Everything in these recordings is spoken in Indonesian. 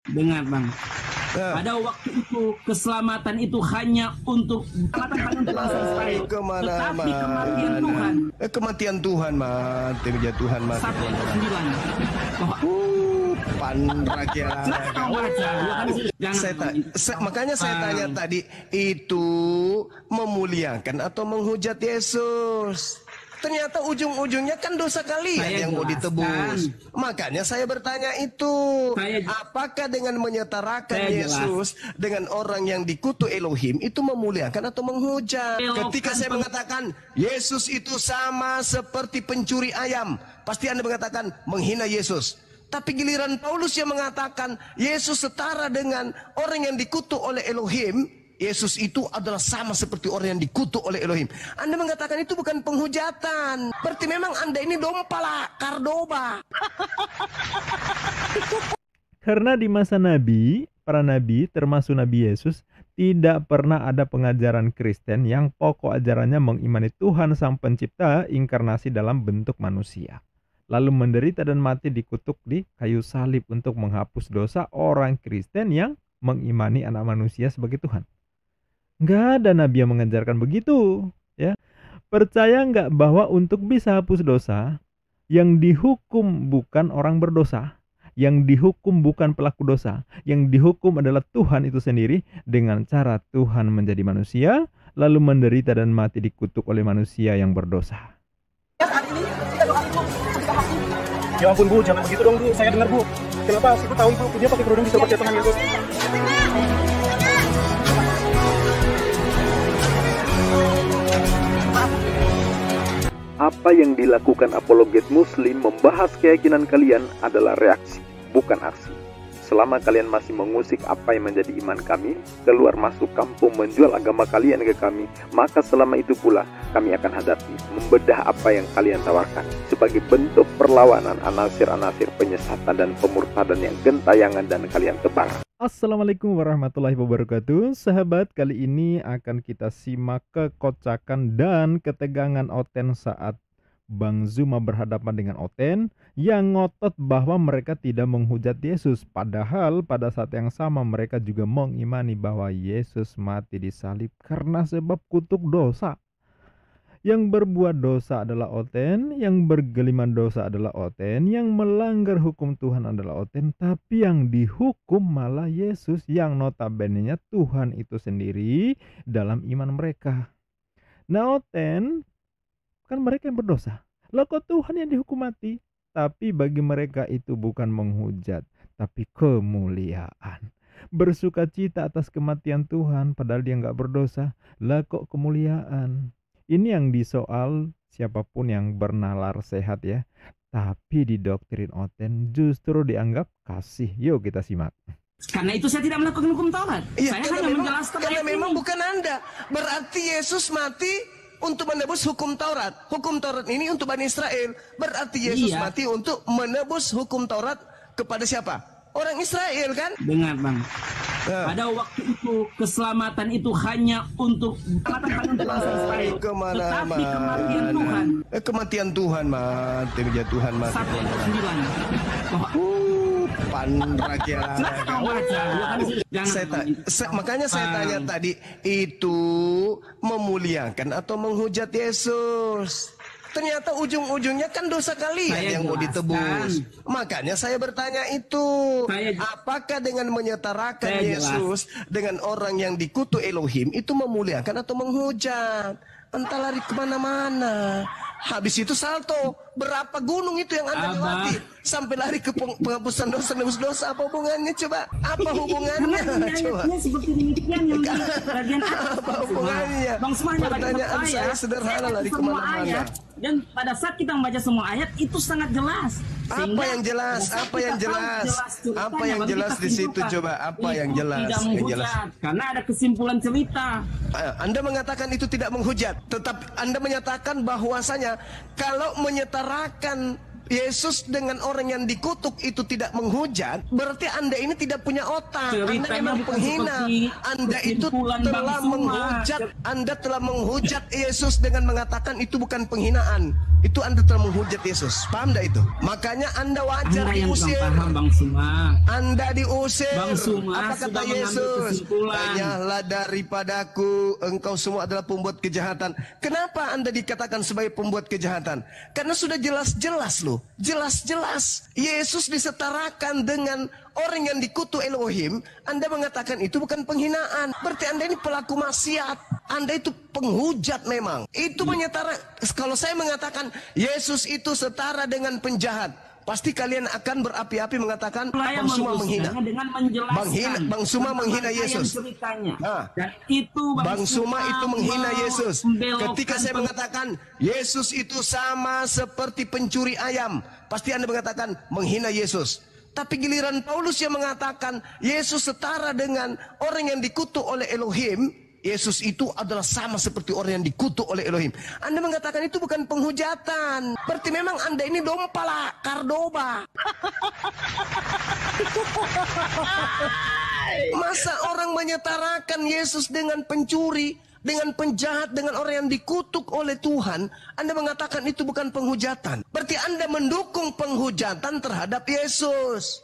Dengar bang, pada waktu itu keselamatan itu hanya untuk bangsa Israel, tetapi kematian Tuhan, kematian Tuhan mati, Tuhan mati. Satu sembilan. Makanya saya tanya tadi, itu memuliakan atau menghujat Yesus? Ternyata ujung-ujungnya kan dosa kalian yang mau ditebus. Makanya saya bertanya itu, apakah dengan menyetarakan Yesus dengan orang yang dikutuk Elohim itu memuliakan atau menghujat? Ketika saya mengatakan Yesus itu sama seperti pencuri ayam, pasti Anda mengatakan menghina Yesus. Tapi giliran Paulus yang mengatakan Yesus setara dengan orang yang dikutuk oleh Elohim, Yesus itu adalah sama seperti orang yang dikutuk oleh Elohim. Anda mengatakan itu bukan penghujatan. Berarti memang Anda ini dompala, kardoba. Karena di masa Nabi, para Nabi termasuk Nabi Yesus, tidak pernah ada pengajaran Kristen yang pokok ajarannya mengimani Tuhan Sang Pencipta inkarnasi dalam bentuk manusia, lalu menderita dan mati dikutuk di kayu salib untuk menghapus dosa orang Kristen yang mengimani anak manusia sebagai Tuhan. Nggak ada nabi yang mengajarkan begitu, ya. Percaya nggak bahwa untuk bisa hapus dosa, yang dihukum bukan orang berdosa, yang dihukum bukan pelaku dosa, yang dihukum adalah Tuhan itu sendiri dengan cara Tuhan menjadi manusia, lalu menderita dan mati dikutuk oleh manusia yang berdosa. Ya ampun Bu, jangan begitu dong Bu, saya dengar Bu. Kenapa? Ibu tahu Ibu, dia pakai kerudung bisa percaya Tuhan Yesus. Apa yang dilakukan apologet muslim membahas keyakinan kalian adalah reaksi, bukan aksi. Selama kalian masih mengusik apa yang menjadi iman kami, keluar masuk kampung menjual agama kalian ke kami, maka selama itu pula kami akan hadapi, membedah apa yang kalian tawarkan sebagai bentuk perlawanan anasir-anasir penyesatan dan pemurtadan yang gentayangan dan kalian tebang. Assalamualaikum warahmatullahi wabarakatuh. Sahabat, kali ini akan kita simak kekocakan dan ketegangan Oten saat Bang Zuma berhadapan dengan Oten yang ngotot bahwa mereka tidak menghujat Yesus. Padahal pada saat yang sama mereka juga mengimani bahwa Yesus mati disalib karena sebab kutuk dosa. Yang berbuat dosa adalah Oten, yang bergeliman dosa adalah Oten, yang melanggar hukum Tuhan adalah Oten, tapi yang dihukum malah Yesus yang notabene-nya Tuhan itu sendiri dalam iman mereka. Nah, Oten kan mereka yang berdosa. Lah kok Tuhan yang dihukum mati? Tapi bagi mereka itu bukan menghujat, tapi kemuliaan. Bersukacita atas kematian Tuhan padahal dia nggak berdosa. Lah kok kemuliaan? Ini yang disoal siapapun yang bernalar sehat ya. Tapi di doktrin Oten justru dianggap kasih. Yuk kita simak. Karena itu saya tidak melakukan hukum Taurat. Iya, Saya hanya menjelaskan karena memang bukan Anda. Berarti Yesus mati untuk menebus hukum Taurat. Hukum Taurat ini untuk Bani Israel. Berarti Yesus mati untuk menebus hukum Taurat kepada siapa? Orang Israel kan? Dengar bang, pada waktu itu keselamatan itu hanya untuk bangsa Israel, tetapi kematian Tuhan, kematian Tuhan mati, Tuhan mati. Satu sembilan. Makanya saya tanya tadi, itu memuliakan atau menghujat Yesus? Ternyata ujung-ujungnya kan dosa kalian yang mau ditebus. Makanya saya bertanya itu, apakah dengan menyetarakan Yesus dengan orang yang dikutuk Elohim itu memuliakan atau menghujat? Entah lari kemana-mana. Habis itu salto. Berapa gunung itu yang Anda lewati sampai lari ke penghapusan dosa, nebus dosa? Apa hubungannya coba? Apa hubungannya? Coba. Seperti demikian yang di bagian apa hubungannya? Bang semuanya Pertanyaan saya sederhana, lari kemana-mana. Dan pada saat kita membaca semua ayat itu sangat jelas. Apa yang jelas? Apa yang jelas? Apa yang jelas di situ coba? Apa yang jelas? Yang jelas. Karena ada kesimpulan cerita. Anda mengatakan itu tidak menghujat, tetapi Anda menyatakan bahwasanya kalau menyetarakan Yesus dengan orang yang dikutuk itu tidak menghujat, berarti Anda ini tidak punya otak. Anda memang penghina. Anda itu telah menghujat. Anda telah menghujat Yesus dengan mengatakan itu bukan penghinaan. Itu Anda telah menghujat Yesus. Paham tidak itu? Makanya Anda wajar diusir. Anda diusir. Apa kata Yesus? Tanyalah daripadaku, engkau semua adalah pembuat kejahatan. Kenapa Anda dikatakan sebagai pembuat kejahatan? Karena sudah jelas-jelas loh. Jelas-jelas Yesus disetarakan dengan orang yang dikutuk Elohim. Anda mengatakan itu bukan penghinaan. Berarti Anda ini pelaku maksiat. Anda itu penghujat memang. Itu menyetara. Kalau saya mengatakan Yesus itu setara dengan penjahat, pasti kalian akan berapi-api mengatakan Bang Suma menghina. Bang Suma menghina Yesus. Dan itu Bang Suma itu menghina Yesus. Ketika saya mengatakan Yesus itu sama seperti pencuri ayam, pasti Anda mengatakan menghina Yesus. Tapi giliran Paulus yang mengatakan Yesus setara dengan orang yang dikutuk oleh Elohim, Yesus itu adalah sama seperti orang yang dikutuk oleh Elohim. Anda mengatakan itu bukan penghujatan. Berarti memang Anda ini dompala, kardoba. Masa orang menyetarakan Yesus dengan pencuri, dengan penjahat, dengan orang yang dikutuk oleh Tuhan, Anda mengatakan itu bukan penghujatan. Berarti Anda mendukung penghujatan terhadap Yesus.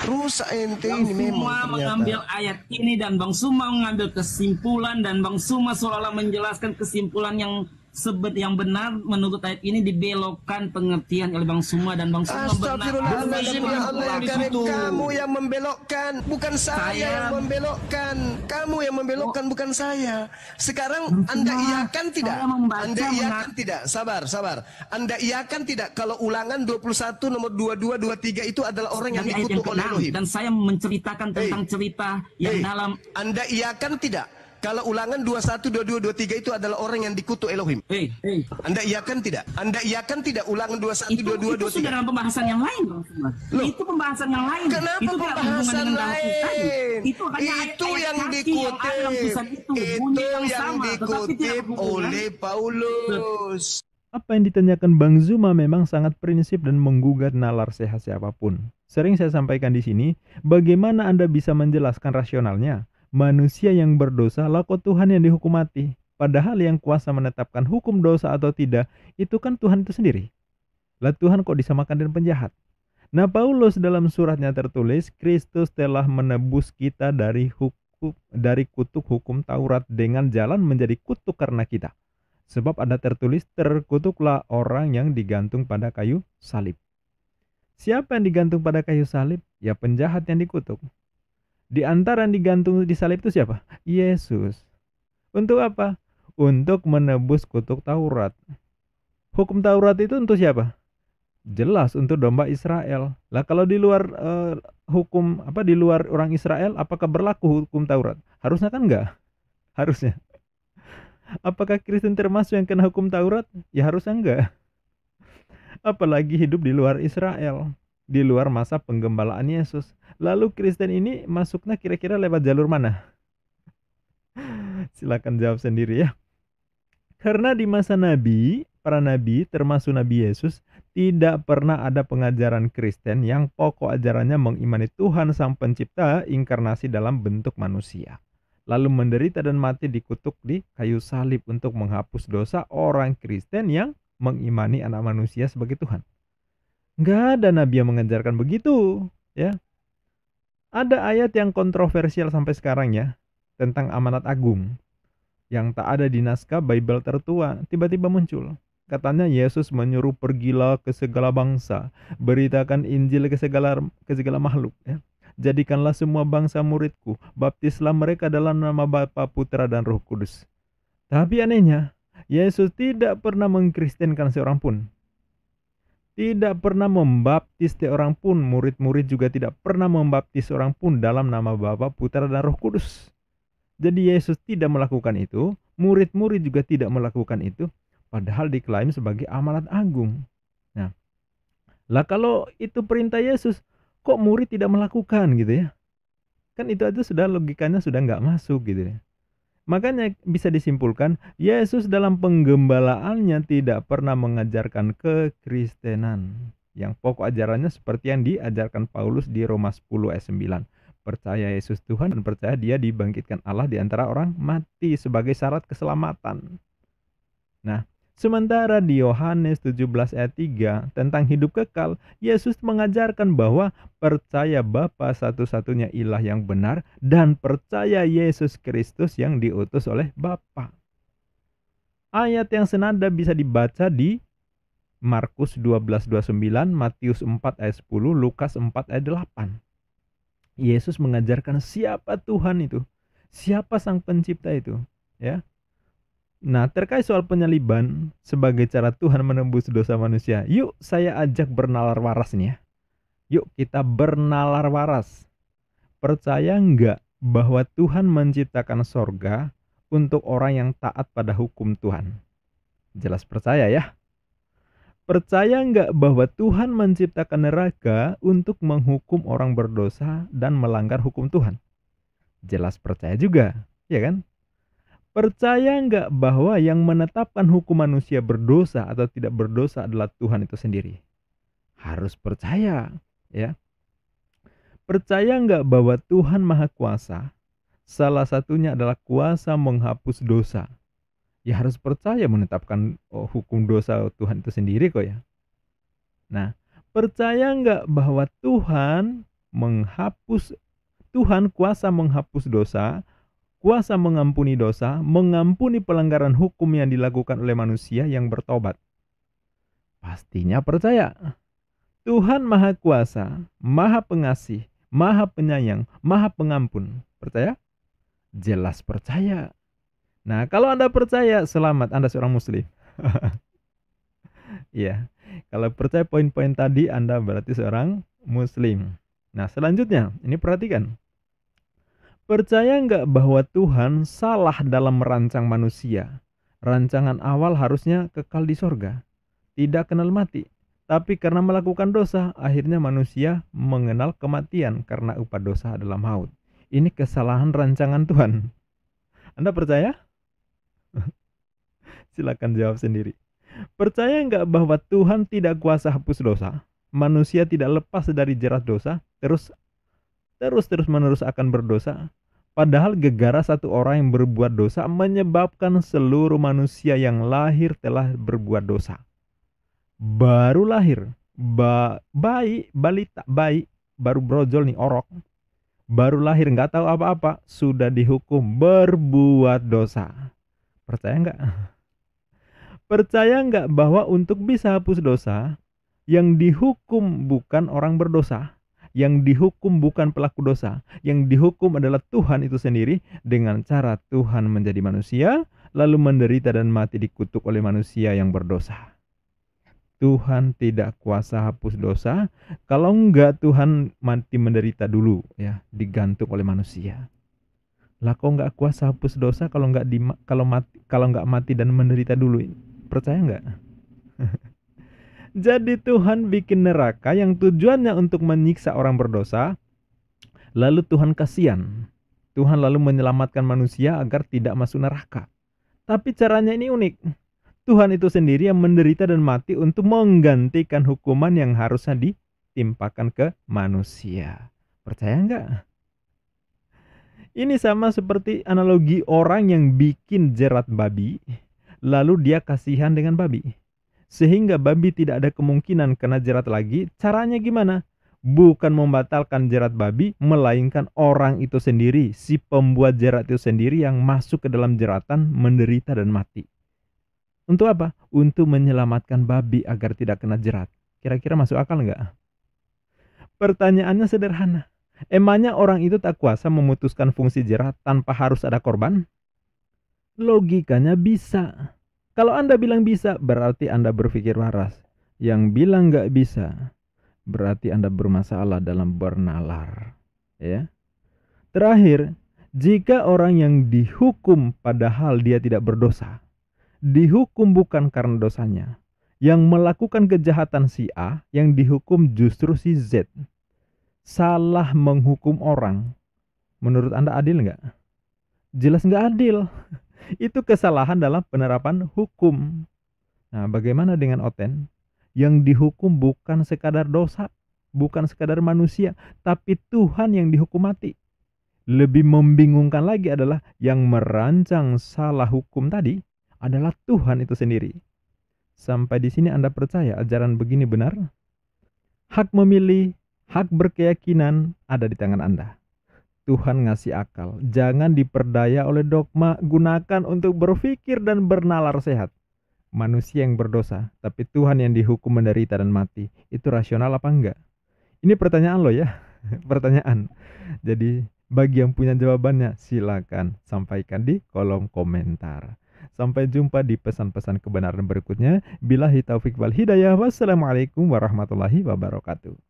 Rusak ente ini memang mengambil ayat ini dan Bang Suma mengambil kesimpulan, dan Bang Suma seolah-olah menjelaskan kesimpulan yang benar menurut ayat ini dibelokkan pengertian oleh Bang Suma, dan Bang Suma Astagfirullahaladzim, ya Allah, kamu yang membelokkan, bukan saya yang membelokkan. Kamu yang membelokkan, bukan saya. Sekarang Anda iakan tidak? Anda iakan tidak? Sabar. Anda iakan tidak kalau Ulangan 21 nomor 22 23 itu adalah orang yang dikutuk oleh Elohim? Dan saya menceritakan tentang cerita yang dalam. Anda iakan tidak kalau Ulangan 21, 22, 23 itu adalah orang yang dikutuk Elohim? Anda iakan tidak? Anda iakan tidak Ulangan 21, 22, 23? Itu sudah dalam pembahasan yang lain, Bang Suma. Itu pembahasan yang lain. Kenapa itu pembahasan lain? Itu yang dikutip. Itu yang dikutip oleh Paulus. Apa yang ditanyakan Bang Zuma memang sangat prinsip dan menggugat nalar sehat siapapun. Sering saya sampaikan di sini, bagaimana Anda bisa menjelaskan rasionalnya? Manusia yang berdosa lah kok Tuhan yang dihukum mati. Padahal yang kuasa menetapkan hukum dosa atau tidak, itu kan Tuhan itu sendiri. Lah Tuhan kok disamakan dengan penjahat? Nah, Paulus dalam suratnya tertulis, Kristus telah menebus kita dari kutuk hukum Taurat dengan jalan menjadi kutuk karena kita. Sebab ada tertulis, terkutuklah orang yang digantung pada kayu salib. Siapa yang digantung pada kayu salib? Ya penjahat yang dikutuk. Di antara yang digantung di salib itu siapa? Yesus. Untuk apa? Untuk menebus kutuk Taurat. Hukum Taurat itu untuk siapa? Jelas untuk domba Israel. Lah kalau di luar di luar orang Israel, apakah berlaku hukum Taurat? Harusnya kan enggak. Harusnya. Apakah Kristen termasuk yang kena hukum Taurat? Ya harusnya enggak. Apalagi hidup di luar Israel, di luar masa penggembalaan Yesus. Lalu Kristen ini masuknya kira-kira lewat jalur mana? Silakan jawab sendiri ya. Karena di masa Nabi, para Nabi termasuk Nabi Yesus, tidak pernah ada pengajaran Kristen yang pokok ajarannya mengimani Tuhan Sang Pencipta inkarnasi dalam bentuk manusia. Lalu menderita dan mati dikutuk di kayu salib untuk menghapus dosa orang Kristen yang mengimani anak manusia sebagai Tuhan. Nggak ada Nabi yang mengajarkan begitu, ya. Ada ayat yang kontroversial sampai sekarang ya, tentang amanat agung, yang tak ada di naskah Bible tertua, tiba-tiba muncul. Katanya Yesus menyuruh pergilah ke segala bangsa, beritakan Injil ke segala makhluk. Ya. Jadikanlah semua bangsa muridku, baptislah mereka dalam nama Bapa, Putra, dan Roh Kudus. Tapi anehnya, Yesus tidak pernah mengkristenkan seorang pun. Tidak pernah membaptis seorang pun, murid-murid juga tidak pernah membaptis seorang pun dalam nama Bapa, Putra, dan Roh Kudus. Jadi Yesus tidak melakukan itu, murid-murid juga tidak melakukan itu, padahal diklaim sebagai amanat agung. Nah, lah kalau itu perintah Yesus, kok murid tidak melakukan gitu ya? Kan itu aja sudah logikanya sudah nggak masuk gitu ya. Makanya bisa disimpulkan, Yesus dalam penggembalaannya tidak pernah mengajarkan kekristenan. Yang pokok ajarannya seperti yang diajarkan Paulus di Roma 10 ayat 9. Percaya Yesus Tuhan dan percaya dia dibangkitkan Allah di antara orang mati sebagai syarat keselamatan. Nah, sementara di Yohanes 17 ayat 3 tentang hidup kekal, Yesus mengajarkan bahwa percaya Bapa satu-satunya ilah yang benar dan percaya Yesus Kristus yang diutus oleh Bapa. Ayat yang senada bisa dibaca di Markus 12:29, Matius 4 ayat 10, Lukas 4 ayat 8. Yesus mengajarkan siapa Tuhan itu, siapa Sang Pencipta itu, ya. Nah, terkait soal penyaliban sebagai cara Tuhan menembus dosa manusia, yuk saya ajak bernalar waras nih ya. Yuk kita bernalar waras. Percaya enggak bahwa Tuhan menciptakan sorga untuk orang yang taat pada hukum Tuhan? Jelas percaya ya. Percaya enggak bahwa Tuhan menciptakan neraka untuk menghukum orang berdosa dan melanggar hukum Tuhan? Jelas percaya juga, ya kan? Percaya enggak bahwa yang menetapkan hukum manusia berdosa atau tidak berdosa adalah Tuhan itu sendiri? Harus percaya, ya. Percaya enggak bahwa Tuhan Maha Kuasa, salah satunya adalah kuasa menghapus dosa? Ya harus percaya menetapkan hukum dosa Tuhan itu sendiri kok ya. Nah, percaya enggak bahwa Tuhan kuasa menghapus dosa, kuasa mengampuni dosa, mengampuni pelanggaran hukum yang dilakukan oleh manusia yang bertobat? Pastinya percaya. Tuhan Maha Kuasa, Maha Pengasih, Maha Penyayang, Maha Pengampun. Percaya? Jelas percaya. Nah, kalau Anda percaya, selamat, Anda seorang Muslim. Iya, kalau percaya poin-poin tadi, Anda berarti seorang Muslim. Nah, selanjutnya, ini perhatikan. Percaya nggak bahwa Tuhan salah dalam merancang manusia? Rancangan awal harusnya kekal di sorga, tidak kenal mati. Tapi karena melakukan dosa, akhirnya manusia mengenal kematian karena upah dosa adalah maut. Ini kesalahan rancangan Tuhan. Anda percaya? Silakan jawab sendiri. Percaya nggak bahwa Tuhan tidak kuasa hapus dosa? Manusia tidak lepas dari jerat dosa, terus menerus akan berdosa. Padahal gegara satu orang yang berbuat dosa menyebabkan seluruh manusia yang lahir telah berbuat dosa. Baru lahir, bayi, baru brojol nih, orok. Baru lahir nggak tahu apa-apa, sudah dihukum berbuat dosa. Percaya nggak? Percaya nggak bahwa untuk bisa hapus dosa, yang dihukum bukan orang berdosa, yang dihukum bukan pelaku dosa, yang dihukum adalah Tuhan itu sendiri dengan cara Tuhan menjadi manusia, lalu menderita dan mati dikutuk oleh manusia yang berdosa. Tuhan tidak kuasa hapus dosa, kalau enggak Tuhan mati menderita dulu, ya, digantung oleh manusia. Lah kok nggak kuasa hapus dosa kalau nggak mati dan menderita dulu? Percaya nggak? Jadi Tuhan bikin neraka yang tujuannya untuk menyiksa orang berdosa, lalu Tuhan kasihan. Tuhan lalu menyelamatkan manusia agar tidak masuk neraka. Tapi caranya ini unik. Tuhan itu sendiri yang menderita dan mati untuk menggantikan hukuman yang harusnya ditimpakan ke manusia. Percaya nggak? Ini sama seperti analogi orang yang bikin jerat babi, lalu dia kasihan dengan babi. Sehingga babi tidak ada kemungkinan kena jerat lagi. Caranya gimana? Bukan membatalkan jerat babi, melainkan orang itu sendiri, si pembuat jerat itu sendiri yang masuk ke dalam jeratan, menderita dan mati. Untuk apa? Untuk menyelamatkan babi agar tidak kena jerat. Kira-kira masuk akal nggak? Pertanyaannya sederhana. Emangnya orang itu tak kuasa memutuskan fungsi jerat tanpa harus ada korban? Logikanya bisa. Kalau Anda bilang bisa, berarti Anda berpikir waras. Yang bilang nggak bisa, berarti Anda bermasalah dalam bernalar. Ya. Terakhir, jika orang yang dihukum padahal dia tidak berdosa, dihukum bukan karena dosanya, yang melakukan kejahatan si A, yang dihukum justru si Z, salah menghukum orang, menurut Anda adil nggak? Jelas nggak adil. Itu kesalahan dalam penerapan hukum. Nah, bagaimana dengan Oten Yang dihukum bukan sekadar dosa, bukan sekadar manusia, tapi Tuhan yang dihukum mati. Lebih membingungkan lagi adalah yang merancang salah hukum tadi adalah Tuhan itu sendiri. Sampai di sini Anda percaya ajaran begini benar? Hak memilih, hak berkeyakinan ada di tangan Anda. Tuhan ngasih akal, jangan diperdaya oleh dogma, gunakan untuk berpikir dan bernalar sehat. Manusia yang berdosa, tapi Tuhan yang dihukum menderita dan mati. Itu rasional apa enggak? Ini pertanyaan lo ya, pertanyaan. Jadi bagi yang punya jawabannya, silakan sampaikan di kolom komentar. Sampai jumpa di pesan-pesan kebenaran berikutnya. Billahi taufiq wal hidayah. Wassalamualaikum warahmatullahi wabarakatuh.